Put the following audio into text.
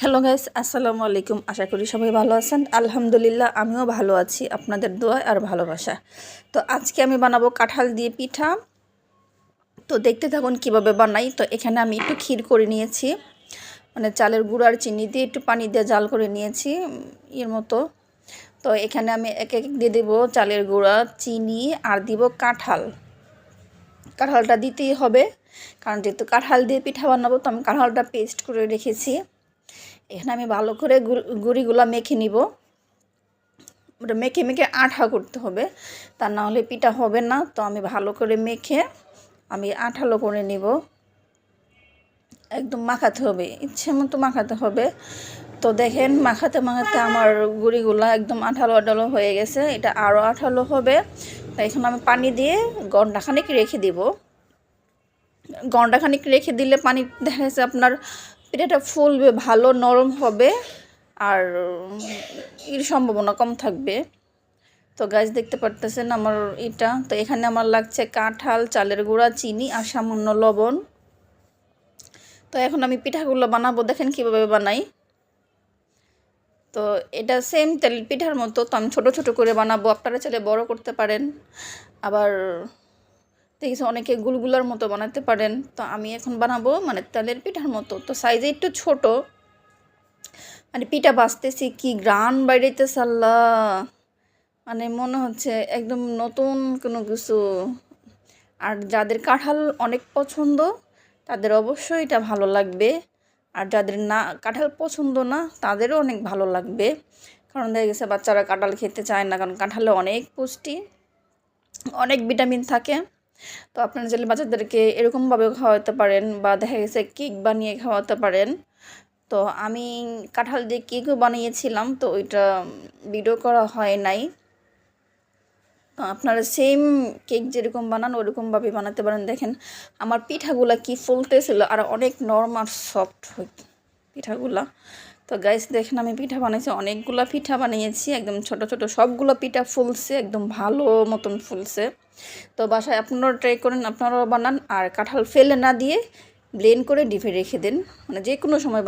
Hello guys, আসসালামু আলাইকুম। আশা করি সবাই ভালো আছেন। আলহামদুলিল্লাহ আমিও ভালো আছি, আপনাদের দোয়া আর ভালোবাসা। তো আজকে আমি বানাবো কাঁঠাল দিয়ে পিঠা। তো দেখতে থাকুন কিভাবে বানাই। তো এখানে আমি একটু ক্ষীর করে নিয়েছি, মানে চালের গুঁড়ো আর চিনি দিয়ে একটু পানি দিয়ে জাল করে নিয়েছি এর মতো। তো এখানে আমি এক এক দিয়ে দেবো চালের গুঁড়া, চিনি আর দিব কাঁঠাল। কাঁঠালটা দিতেই হবে, কারণ যেহেতু কাঁঠাল দিয়ে পিঠা বানাবো, তো আমি কাঁঠালটা পেস্ট করে রেখেছি। এখানে আমি ভালো করে গুঁড়িগুলা মেখে নিব। ওটা মেখে মেখে আঠা করতে হবে, তা না হলে পিঠা হবে না। তো আমি ভালো করে মেখে আমি আঠালো করে নিব। একদম মাখাতে হবে, ইচ্ছে মতো মাখাতে হবে। তো দেখেন মাখাতে মাখাতে আমার গুঁড়িগুলা একদম আঠালো আঠালো হয়ে গেছে। এটা আরও আঠালো হবে। তাই এখন আমি পানি দিয়ে ঘন্টাখানেক রেখে দিব। ঘন্টাখানেক রেখে দিলে পানি দেখা যাচ্ছে আপনার পিঠাটা ফুলবে, ভালো নরম হবে আর এর সম্ভাবনা কম থাকবে। তো গাছ দেখতে পারতেছেন আমার এটা। তো এখানে আমার লাগছে কাঁঠাল, চালের গুঁড়া, চিনি আর সামান্য লবণ। তো এখন আমি পিঠাগুলো বানাবো, দেখেন কীভাবে বানাই। তো এটা সেম তেলের পিঠার মতো। তো আমি ছোটো ছোটো করে বানাবো, আপনারা চাইলে বড় করতে পারেন, আবার দেখেছি অনেকে গুলগুলার মতো বানাতে পারেন। তো আমি এখন বানাবো মানে তেলের পিঠার মতো। তো সাইজে একটু ছোট, মানে পিঠা বাজতেছি কি গ্রান বাইরেতেছে আল্লাহ, মানে মনে হচ্ছে একদম নতুন কোনো কিছু। আর যাদের কাঁঠাল অনেক পছন্দ তাদের অবশ্যই এটা ভালো লাগবে, আর যাদের না কাঁঠাল পছন্দ না তাদেরও অনেক ভালো লাগবে। কারণ দেখা গেছে বাচ্চারা কাঁঠাল খেতে চায় না, কারণ কাঁঠালে অনেক পুষ্টি, অনেক ভিটামিন থাকে। তো আপনারা চাইলে বাচ্চাদেরকে এরকমভাবেও খাওয়াতে পারেন, বা দেখা গেছে কেক বানিয়ে খাওয়াতে পারেন। তো আমি কাঁঠাল দিয়ে কেকও বানিয়েছিলাম, তো ওইটা ভিডিও করা হয় নাই। তো আপনারা সেম কেক যেরকম বানান ওরকমভাবে বানাতে পারেন। দেখেন আমার পিঠাগুলা কি ফুলতেছিল, আর অনেক নরম আর সফট হয় পিঠাগুলা। তো গাইস দেখেন আমি পিঠা বানিয়েছি, অনেকগুলো পিঠা বানিয়েছি, একদম ছোট ছোট সবগুলো পিঠা ফুলছে, একদম ভালো মতন ফুলছে। তো বাসায় আপনারাও ট্রাই করেন, আপনারাও বানান। আর কাঁঠাল ফেলে না দিয়ে ব্লেন্ড করে ডিপে রেখে দিন, মানে যে কোনো সময়